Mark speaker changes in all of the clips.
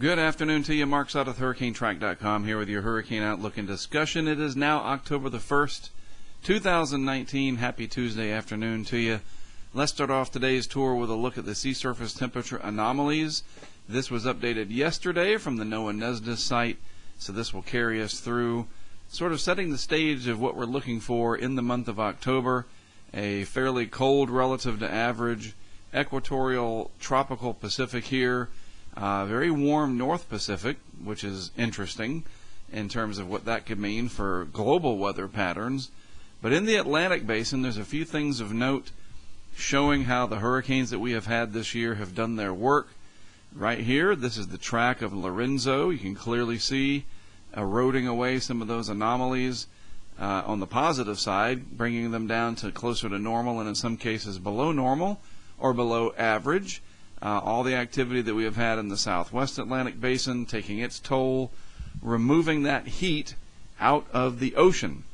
Speaker 1: Good afternoon to you. Mark Sott with HurricaneTrack.com here with your Hurricane Outlook and discussion. It is now October the 1st, 2019. Happy Tuesday afternoon to you. Let's start off today's tour with a look at the sea surface temperature anomalies. This was updated yesterday from the NOAA site, so this will carry us through sort of setting the stage of what we're looking for in the month of October. A fairly cold relative to average equatorial tropical Pacific here. Very warm North Pacific, which is interesting in terms of what that could mean for global weather patterns. But in the Atlantic Basin, there's a few things of note showing how the hurricanes that we have had this year have done their work. Right here, this is the track of Lorenzo. You can clearly see eroding away some of those anomalies on the positive side, bringing them down to closer to normal and in some cases below normal or below average. All the activity that we have had in the southwest Atlantic Basin taking its toll, removing that heat out of the ocean.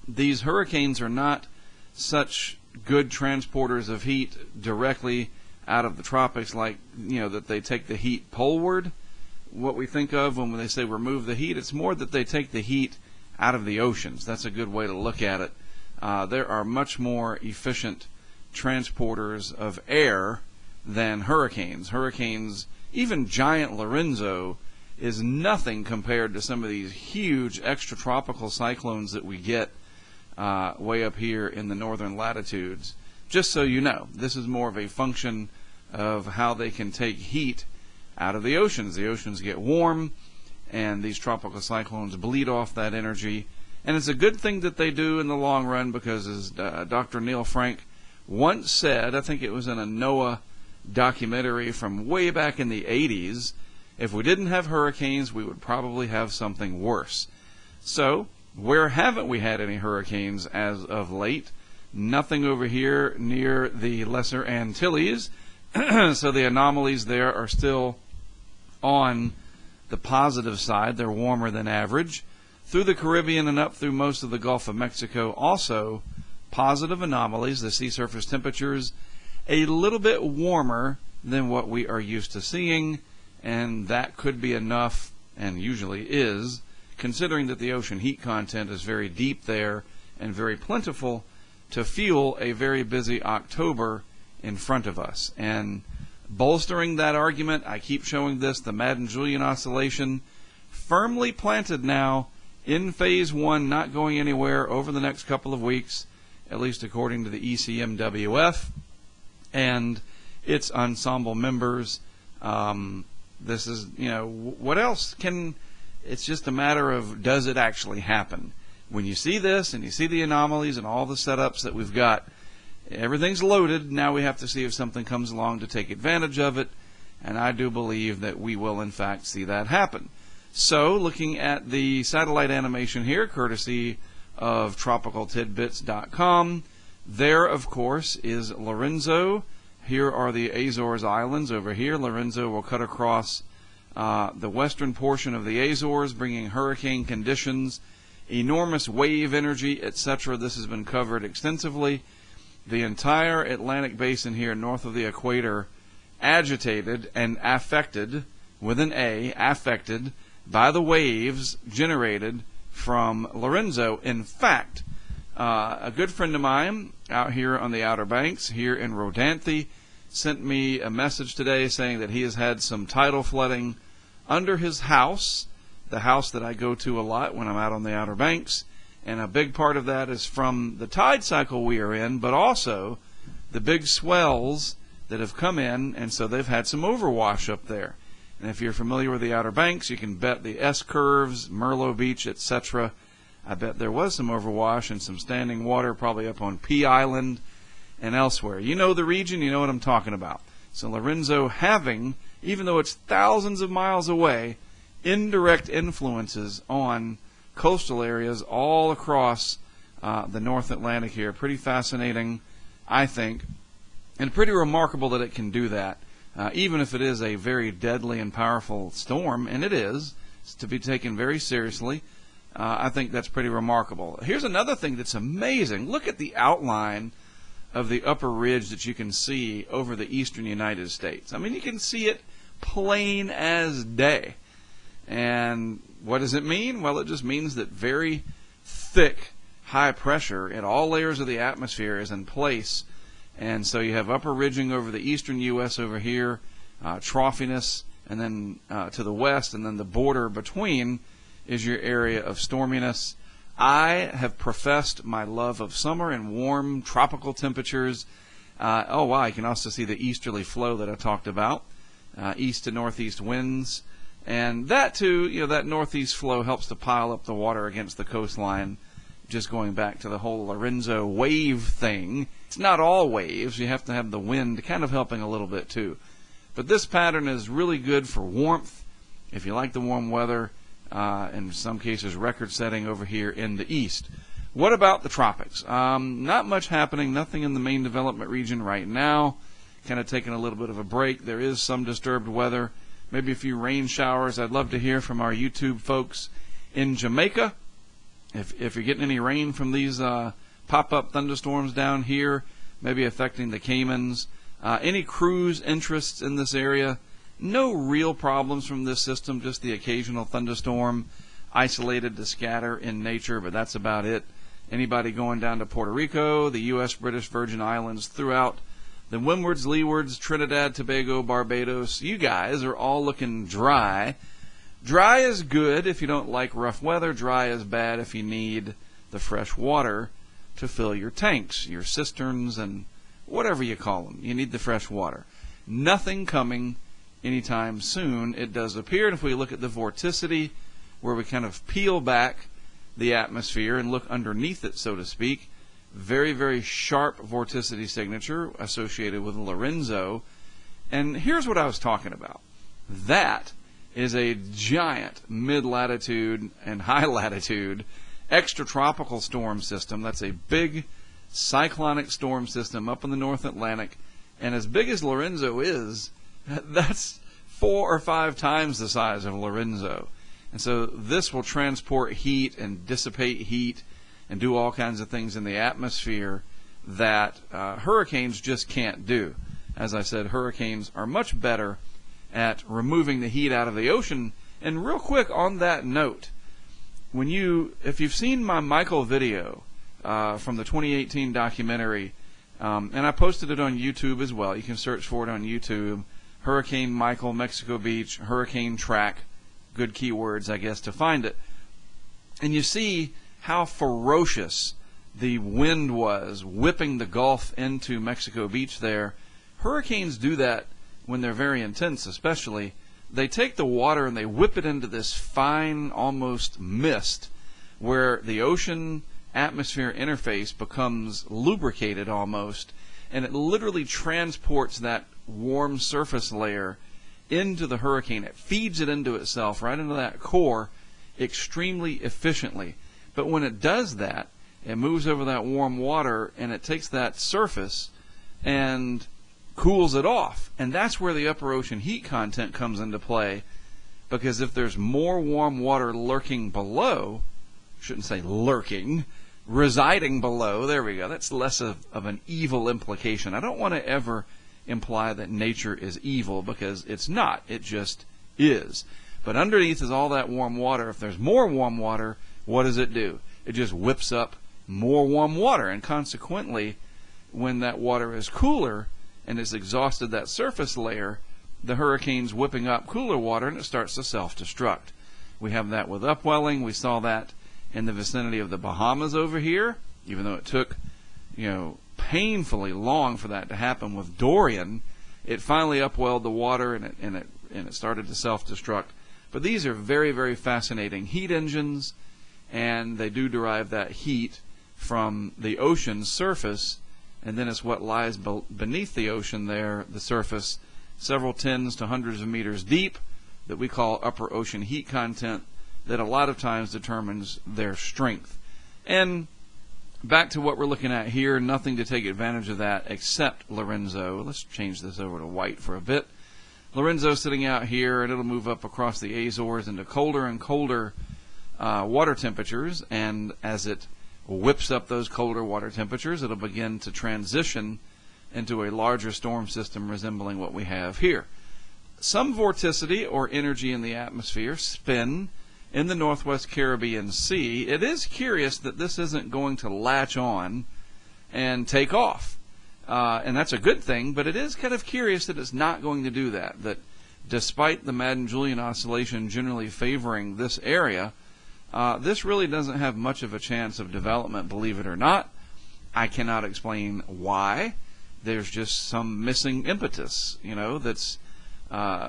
Speaker 1: These hurricanes are not such good transporters of heat directly out of the tropics like, that they take the heat poleward. What we think of when they say remove the heat, it's more that they take the heat out of the oceans. That's a good way to look at it. There are much more efficient transporters of air than hurricanes. Hurricanes, even giant Lorenzo, is nothing compared to some of these huge extratropical cyclones that we get way up here in the northern latitudes. Just so you know, this is more of a function of how they can take heat out of the oceans. The oceans get warm, and these tropical cyclones bleed off that energy. And it's a good thing that they do in the long run because, as Dr. Neil Frank once said, I think it was in a NOAA documentary from way back in the 80s, if we didn't have hurricanes, we would probably have something worse. So, where haven't we had any hurricanes as of late? Nothing over here near the Lesser Antilles. So the anomalies there are still on the positive side. They're warmer than average. Through the Caribbean and up through most of the Gulf of Mexico, also positive anomalies. The sea surface temperatures a little bit warmer than what we are used to seeing, and that could be enough, and usually is, considering that the ocean heat content is very deep there and very plentiful, to fuel a very busy October in front of us. And bolstering that argument, I keep showing this, the Madden-Julian oscillation, firmly planted now in phase one, not going anywhere over the next couple of weeks, at least according to the ECMWF and its ensemble members. This is, what else can, it's just a matter of, does it actually happen? When you see this and you see the anomalies and all the setups that we've got, everything's loaded. Now we have to see if something comes along to take advantage of it, and I do believe that we will in fact see that happen. So, looking at the satellite animation here, courtesy of tropicaltidbits.com, there, of course, is Lorenzo. Here are the Azores Islands over here. Lorenzo will cut across the western portion of the Azores, bringing hurricane conditions, enormous wave energy, etc. This has been covered extensively. The entire Atlantic Basin here north of the equator agitated and affected, with an A, affected by the waves generated from Lorenzo. In fact, a good friend of mine out here on the Outer Banks, here in Rodanthe, sent me a message today saying that he has had some tidal flooding under his house, the house that I go to a lot when I'm out on the Outer Banks, and a big part of that is from the tide cycle we are in, but also the big swells that have come in, and so they've had some overwash up there. And if you're familiar with the Outer Banks, you can bet the S-curves, Merlo Beach, etc., I bet there was some overwash and some standing water probably up on Pea Island and elsewhere. You know the region, you know what I'm talking about. So Lorenzo having, even though it's thousands of miles away, indirect influences on coastal areas all across the North Atlantic here. Pretty fascinating, I think, and pretty remarkable that it can do that. Even if it is a very deadly and powerful storm, and it is, it's to be taken very seriously. I think that's pretty remarkable. Here's another thing that's amazing. Look at the outline of the upper ridge that you can see over the eastern United States. I mean, you can see it plain as day. And what does it mean? Well, it just means that very thick, high pressure in all layers of the atmosphere is in place. And so you have upper ridging over the eastern U.S. over here, troughiness, and then to the west, and then the border between is your area of storminess. I have professed my love of summer and warm tropical temperatures. You can also see the easterly flow that I talked about, east to northeast winds. And that too, that northeast flow helps to pile up the water against the coastline. Just going back to the whole Lorenzo wave thing, it's not all waves. You have to have the wind kind of helping a little bit too. But this pattern is really good for warmth, if you like the warm weather, in some cases record-setting over here in the east. What about the tropics? Not much happening, nothing in the main development region right now. Kind of taking a little bit of a break. There is some disturbed weather, maybe a few rain showers. I'd love to hear from our YouTube folks in Jamaica. If you're getting any rain from these pop-up thunderstorms down here, maybe affecting the Caymans. Any cruise interests in this area? No real problems from this system, just the occasional thunderstorm, isolated to scatter in nature, but that's about it. Anybody going down to Puerto Rico, the U.S. British Virgin Islands, throughout the windwards, leewards, Trinidad, Tobago, Barbados, you guys are all looking dry. Dry is good if you don't like rough weather. Dry is bad if you need the fresh water to fill your tanks, your cisterns, and whatever you call them. You need the fresh water. Nothing coming anytime soon, it does appear. And if we look at the vorticity, where we kind of peel back the atmosphere and look underneath it, so to speak, very, very sharp vorticity signature associated with Lorenzo. And here's what I was talking about. That is a giant mid-latitude and high-latitude extratropical storm system. That's a big cyclonic storm system up in the North Atlantic. And as big as Lorenzo is, that's 4 or 5 times the size of Lorenzo. And so this will transport heat and dissipate heat and do all kinds of things in the atmosphere that hurricanes just can't do. As I said, hurricanes are much better at removing the heat out of the ocean. And real quick on that note, if you've seen my Michael video from the 2018 documentary, and I posted it on YouTube as well. You can search for it on YouTube. Hurricane Michael, Mexico Beach, HurricaneTrack. Good keywords, I guess, to find it. And you see how ferocious the wind was whipping the Gulf into Mexico Beach there. Hurricanes do that when they're very intense, especially. They take the water and they whip it into this fine, almost mist, where the ocean atmosphere interface becomes lubricated almost, and it literally transports that warm surface layer into the hurricane. It feeds it into itself, right into that core, extremely efficiently. But when it does that, it moves over that warm water and it takes that surface and cools it off. And that's where the upper ocean heat content comes into play, because if there's more warm water lurking below, shouldn't say lurking, residing below, there we go, that's less of an evil implication. I don't want to ever imply that nature is evil, because it's not, it just is. But underneath is all that warm water. If there's more warm water, what does it do? It just whips up more warm water, and consequently, when that water is cooler and it's exhausted that surface layer, the hurricane's whipping up cooler water and it starts to self-destruct. We have that with upwelling. We saw that in the vicinity of the Bahamas over here, even though it took, painfully long for that to happen with Dorian. It finally upwelled the water and it started to self-destruct. But these are very, very fascinating heat engines, and they do derive that heat from the ocean's surface, and then it's what lies beneath the ocean there, the surface, several tens to hundreds of meters deep, that we call upper ocean heat content, that a lot of times determines their strength. And back to what we're looking at here, nothing to take advantage of that except Lorenzo. Let's change this over to white for a bit. Lorenzo sitting out here, and it'll move up across the Azores into colder and colder water temperatures, and as it whips up those colder water temperatures, it'll begin to transition into a larger storm system resembling what we have here. some vorticity or energy in the atmosphere, spin in the northwest Caribbean Sea. It is curious that this isn't going to latch on and take off. And that's a good thing, but it is kind of curious that it's not going to do that. That despite the Madden-Julian oscillation generally favoring this area, this really doesn't have much of a chance of development, believe it or not. I cannot explain why. There's just some missing impetus, that's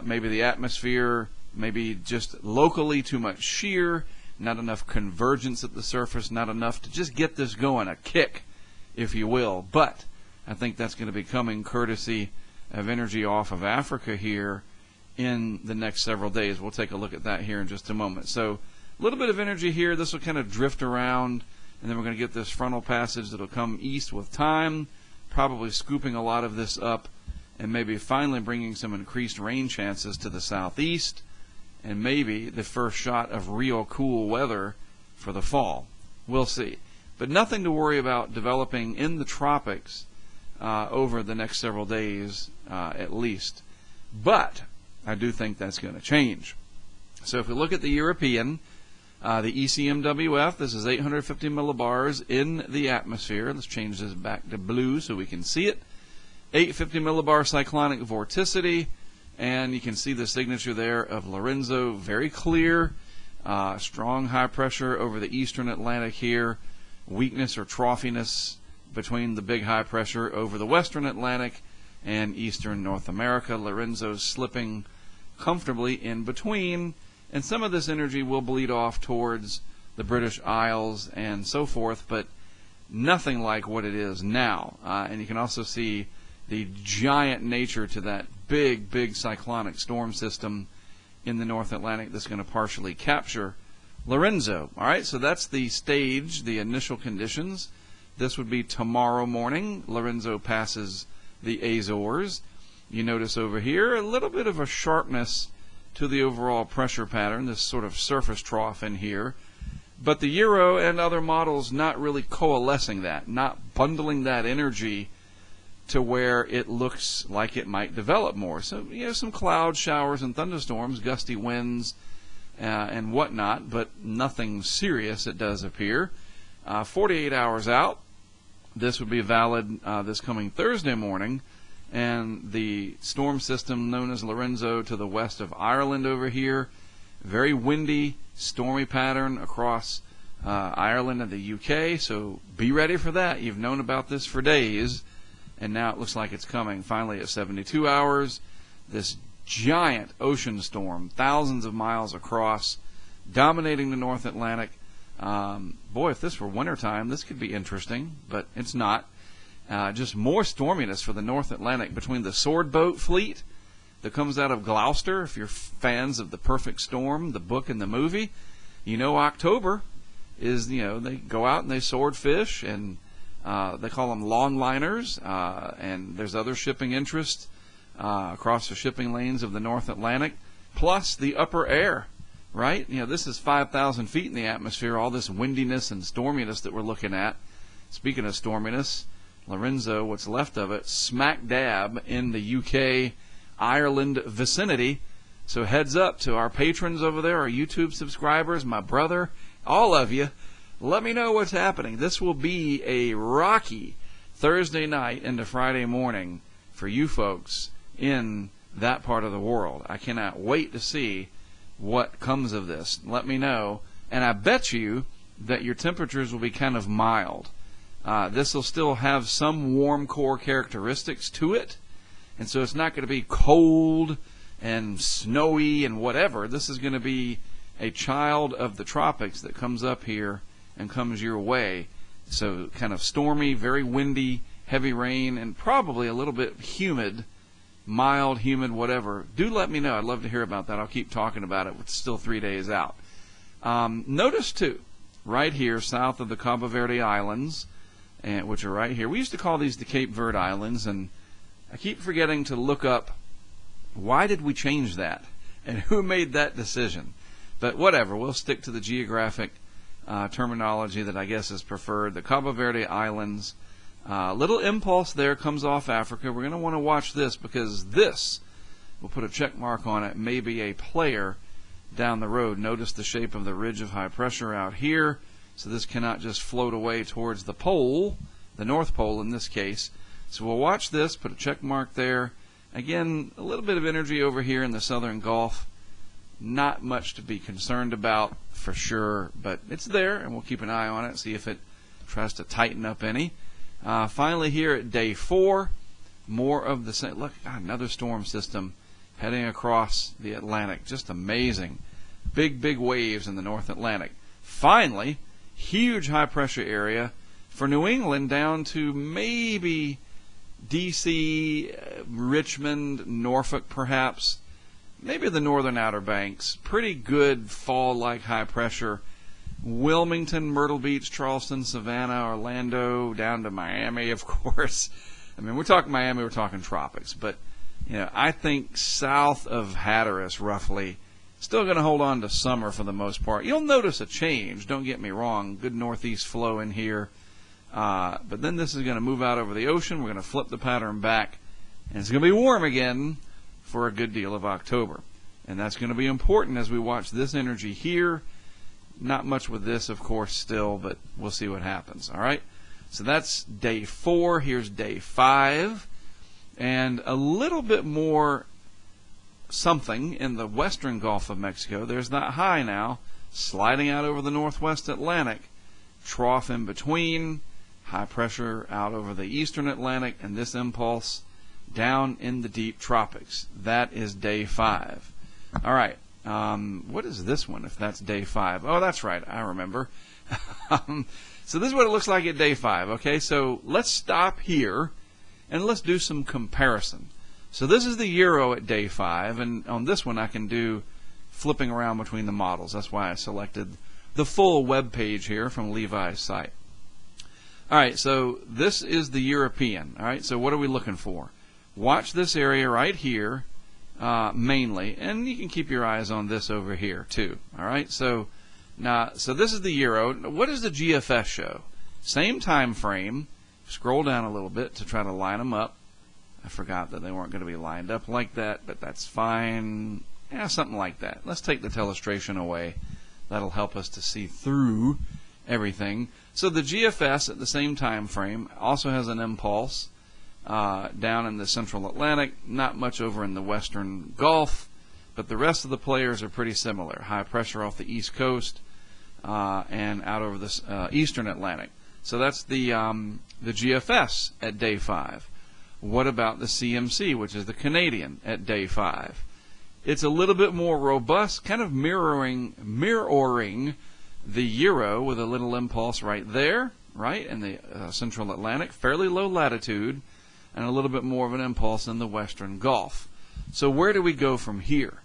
Speaker 1: maybe the atmosphere, maybe just locally too much shear, not enough convergence at the surface, not enough to just get this going, a kick, if you will. But I think that's going to be coming courtesy of energy off of Africa here in the next several days. We'll take a look at that here in just a moment. So a little bit of energy here. This will kind of drift around, and then we're going to get this frontal passage that will come east with time, probably scooping a lot of this up and maybe finally bringing some increased rain chances to the southeast and maybe the first shot of real cool weather for the fall. We'll see. But nothing to worry about developing in the tropics over the next several days at least. But I do think that's going to change. So if we look at the European, the ECMWF, this is 850 millibars in the atmosphere. Let's change this back to blue so we can see it. 850 millibar cyclonic vorticity, and you can see the signature there of Lorenzo, very clear. Strong high pressure over the eastern Atlantic here. Weakness or troughiness between the big high pressure over the western Atlantic and eastern North America. Lorenzo's slipping comfortably in between, and some of this energy will bleed off towards the British Isles and so forth, but nothing like what it is now. And you can also see the giant nature to that big cyclonic storm system in the North Atlantic that's going to partially capture Lorenzo. All right, so that's the stage, the initial conditions. This would be tomorrow morning. Lorenzo passes the Azores. You notice over here a little bit of a sharpness to the overall pressure pattern, this sort of surface trough in here. But the Euro and other models not really coalescing that, not bundling that energy to where it looks like it might develop more. So, some cloud showers and thunderstorms, gusty winds, and whatnot, but nothing serious, it does appear. 48 hours out, this would be valid this coming Thursday morning, and the storm system known as Lorenzo to the west of Ireland over here, very windy, stormy pattern across Ireland and the UK, so be ready for that. You've known about this for days, and now it looks like it's coming. Finally, at 72 hours, this giant ocean storm, thousands of miles across, dominating the North Atlantic. Boy, if this were wintertime, this could be interesting, but it's not. Just more storminess for the North Atlantic between the sword boat fleet that comes out of Gloucester. If you're fans of The Perfect Storm, the book and the movie, October is, they go out and they sword fish, and they call them longliners, and there's other shipping interests across the shipping lanes of the North Atlantic, plus the upper air, right? This is 5,000 feet in the atmosphere, all this windiness and storminess that we're looking at. Speaking of storminess, Lorenzo, what's left of it, smack dab in the UK, Ireland vicinity. So heads up to our patrons over there, our YouTube subscribers, my brother, all of you. Let me know what's happening. This will be a rocky Thursday night into Friday morning for you folks in that part of the world. I cannot wait to see what comes of this. Let me know. And I bet you that your temperatures will be kind of mild. This will still have some warm core characteristics to it, and so it's not going to be cold and snowy and whatever. This is going to be a child of the tropics that comes up here and comes your way. So kind of stormy, very windy, heavy rain, and probably a little bit humid, mild, humid, whatever. Do let me know. I'd love to hear about that. I'll keep talking about it. It's still 3 days out. Notice, too, right here south of the Cabo Verde Islands, which are right here. We used to call these the Cape Verde Islands, and I keep forgetting to look up why did we change that and who made that decision. But whatever, we'll stick to the geographic terminology that I guess is preferred. The Cabo Verde Islands, little impulse there comes off Africa. We're going to want to watch this because this we'll put a check mark on it, maybe a player down the road. Notice the shape of the ridge of high pressure out here. So this cannot just float away towards the pole, the North Pole in this case. So we'll watch this, put a check mark there. Again, a little bit of energy over here in the southern Gulf. Not much to be concerned about for sure, but it's there, and we'll keep an eye on it, see if it tries to tighten up any. Finally here at day 4, more of the same. Look, another storm system heading across the Atlantic. Just amazing. Big, big waves in the North Atlantic. Finally, huge high pressure area for New England down to maybe D.C., Richmond, Norfolk perhaps, maybe the northern Outer Banks. Pretty good fall-like high pressure. Wilmington, Myrtle Beach, Charleston, Savannah, Orlando, down to Miami, of course. I mean, we're talking Miami, we're talking tropics. But, I think south of Hatteras, roughly, still going to hold on to summer for the most part. You'll notice a change, don't get me wrong. Good northeast flow in here. But then this is going to move out over the ocean. We're going to flip the pattern back. And it's going to be warm again for a good deal of October. And that's going to be important as we watch this energy here. Not much with this, of course, still, but we'll see what happens. All right? So that's day 4. Here's day 5. And a little bit more something in the western Gulf of Mexico. There's that high now sliding out over the northwest Atlantic. Trough in between. High pressure out over the eastern Atlantic. And this impulse down in the deep tropics. That is day 5. All right. What is this one if that's day 5? Oh, that's right. I remember. So this is what it looks like at day 5. Okay, so let's stop here and let's do some comparison. So this is the euro at day 5, and on this one I can do flipping around between the models. That's why I selected the full web page here from Levi's site. All right, so this is the European. All right, so what are we looking for? Watch this area right here. Mainly, and you can keep your eyes on this over here too. All right, so this is the euro. What does the GFS show? Same time frame. Scroll down a little bit to try to line them up. I forgot that they weren't going to be lined up like that, but that's fine. Yeah, something like that. Let's take the telestration away. That'll help us to see through everything. So the GFS at the same time frame also has an impulse down in the central Atlantic, not much over in the western Gulf, but the rest of the players are pretty similar. High pressure off the east coast and out over the eastern Atlantic. So that's the GFS at day 5. What about the CMC, which is the Canadian, at day 5? It's a little bit more robust, kind of mirroring the euro with a little impulse right there, right, in the central Atlantic, fairly low latitude, and a little bit more of an impulse in the western Gulf. So where do we go from here?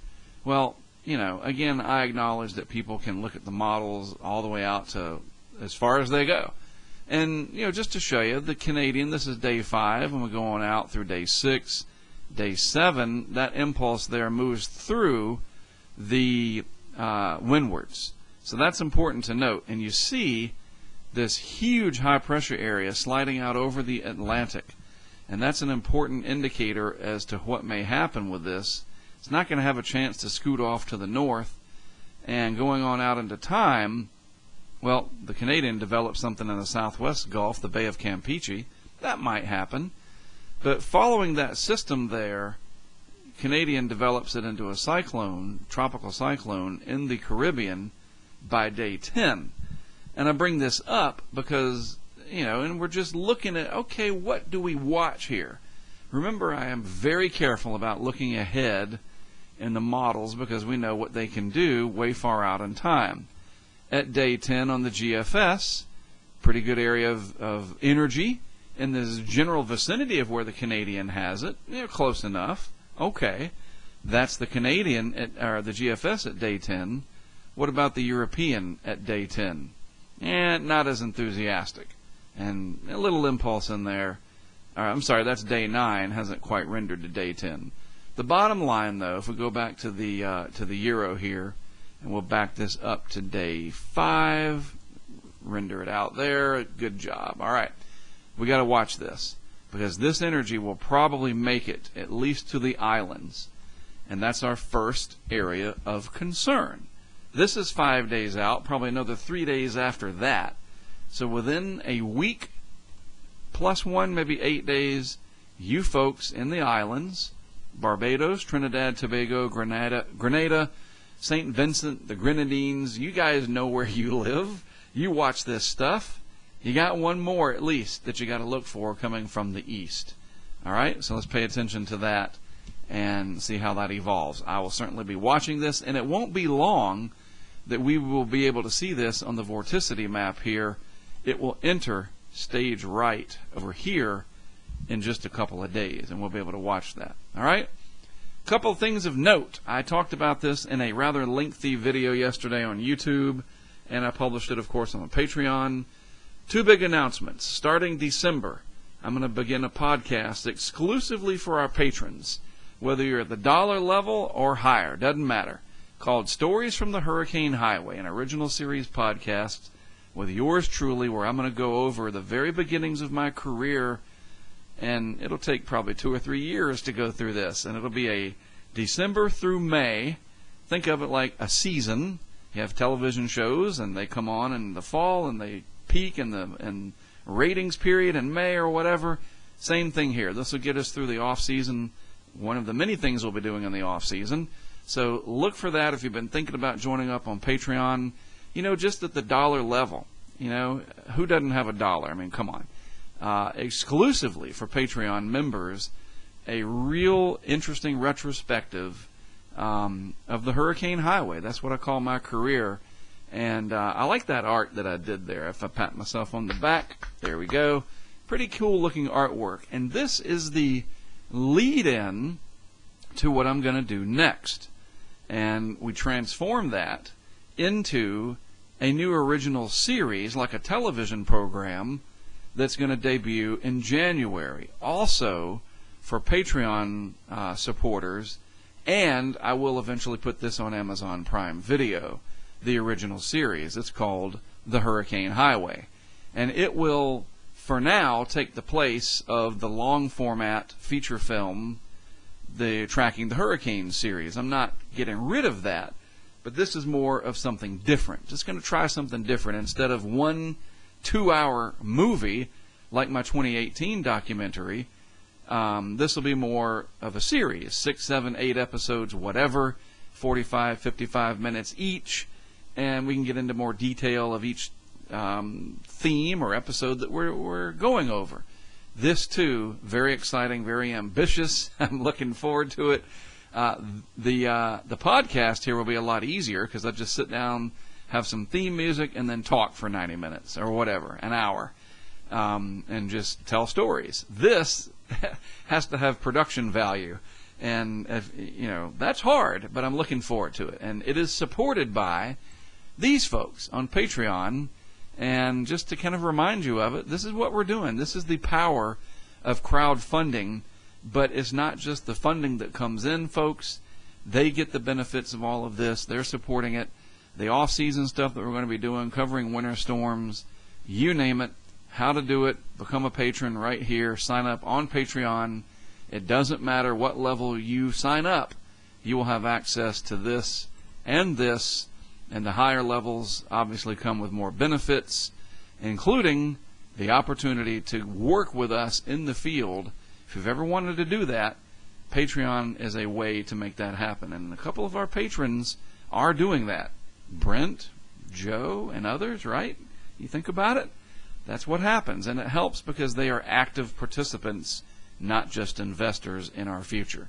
Speaker 1: Well, again, I acknowledge that people can look at the models all the way out to as far as they go. And, just to show you, the Canadian, this is day 5, and we're going out through day 6. Day 7, that impulse there moves through the windwards. So that's important to note. And you see this huge high pressure area sliding out over the Atlantic. And that's an important indicator as to what may happen with this. It's not going to have a chance to scoot off to the north. And going on out into time, well, the Canadian developed something in the southwest Gulf, the Bay of Campeche. That might happen. But following that system there, Canadian develops it into a cyclone, tropical cyclone, in the Caribbean by day 10. And I bring this up because and we're just looking at, okay, what do we watch here? Remember, I am very careful about looking ahead in the models because we know what they can do way far out in time. At day 10 on the GFS, pretty good area of energy in the general vicinity of where the Canadian has it. Close enough. Okay, that's the Canadian, or the GFS at day 10. What about the European at day 10? Not as enthusiastic. And a little impulse in there. I'm sorry, that's day 9. Hasn't quite rendered to day 10. The bottom line, though, if we go back to the euro here, and we'll back this up to day 5, render it out there. Good job. All right, we got to watch this because this energy will probably make it at least to the islands. And that's our first area of concern. This is 5 days out, probably another 3 days after that. So within a week, plus one, maybe 8 days, you folks in the islands, Barbados, Trinidad, Tobago, Grenada, St. Vincent, the Grenadines, you guys know where you live. You watch this stuff. You got one more at least that you got to look for coming from the east. All right, so let's pay attention to that and see how that evolves. I will certainly be watching this, and it won't be long that we will be able to see this on the vorticity map here. It will enter stage right over here in just a couple of days, and we'll be able to watch that. All right? A couple of things of note. I talked about this in a rather lengthy video yesterday on YouTube, and I published it, of course, on the Patreon. Two big announcements. Starting December, I'm going to begin a podcast exclusively for our patrons, whether you're at the dollar level or higher, doesn't matter, called Stories from the Hurricane Highway, an original series podcast with yours truly, where I'm going to go over the very beginnings of my career, and it'll take probably 2 or 3 years to go through this, and it'll be a December through May. Think of it like a season. You have television shows, and they come on in the fall, and they peak in the ratings period in May or whatever. Same thing here. This will get us through the off season, one of the many things we'll be doing in the off season. So look for that if you've been thinking about joining up on Patreon. You know, just at the dollar level. You know, who doesn't have a dollar? I mean, come on. Exclusively for Patreon members, a real interesting retrospective of the Hurricane Highway. That's what I call my career. And I like that art that I did there. If I pat myself on the back, there we go. Pretty cool looking artwork. And this is the lead-in to what I'm going to do next. And we transform that into a new original series, like a television program, that's going to debut in January. Also, for Patreon supporters, and I will eventually put this on Amazon Prime Video, the original series. It's called The Hurricane Highway. And it will, for now, take the place of the long format feature film, the Tracking the Hurricane series. I'm not getting rid of that, but this is more of something different. Just going to try something different. Instead of 1 2-hour movie like my 2018 documentary, this will be more of a series, 6, 7, 8 episodes, whatever, 45, 55 minutes each, and we can get into more detail of each theme or episode that we're going over. This, too, very exciting, very ambitious. I'm looking forward to it. The podcast here will be a lot easier because I'll just sit down, have some theme music, and then talk for 90 minutes or whatever, an hour, and just tell stories. This has to have production value, and that's hard, but I'm looking forward to it. And it is supported by these folks on Patreon. And just to kind of remind you of it, this is what we're doing. This is the power of crowdfunding, but it's not just the funding that comes in, folks. They get the benefits of all of this. They're supporting it. The off-season stuff that we're going to be doing, covering winter storms, you name it, how to do it, become a patron right here, sign up on Patreon. It doesn't matter what level you sign up. You will have access to this, and the higher levels obviously come with more benefits, including the opportunity to work with us in the field. If you've ever wanted to do that, Patreon is a way to make that happen. And a couple of our patrons are doing that. Brent, Joe, and others, right? You think about it? That's what happens. And it helps because they are active participants, not just investors in our future.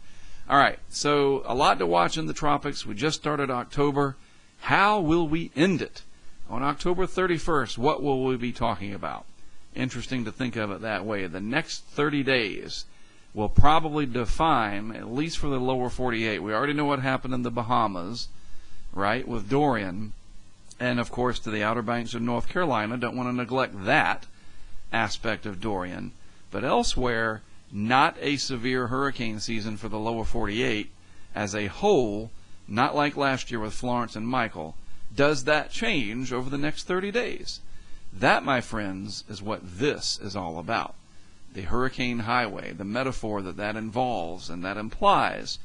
Speaker 1: All right, so a lot to watch in the tropics. We just started October. How will we end it? On October 31st, what will we be talking about? Interesting to think of it that way. The next 30 days will probably define, at least for the lower 48. We already know what happened in the Bahamas, right, with Dorian. And, of course, to the Outer Banks of North Carolina. Don't want to neglect that aspect of Dorian. But elsewhere, not a severe hurricane season for the lower 48 as a whole. Not like last year with Florence and Michael. Does that change over the next 30 days? That, my friends, is what this is all about. The Hurricane Highway, the metaphor that involves and that implies.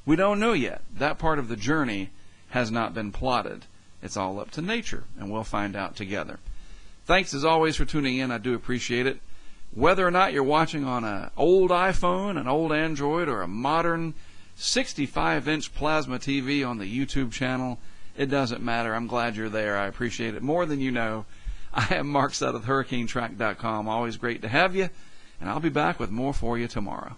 Speaker 1: We don't know yet. That part of the journey has not been plotted. It's all up to nature, and we'll find out together. Thanks as always for tuning in. I do appreciate it. Whether or not you're watching on an old iPhone, an old Android, or a modern 65-inch plasma TV on the YouTube channel, it doesn't matter. I'm glad you're there. I appreciate it more than you know. I am Mark Sutton with HurricaneTrack.com. Always great to have you, and I'll be back with more for you tomorrow.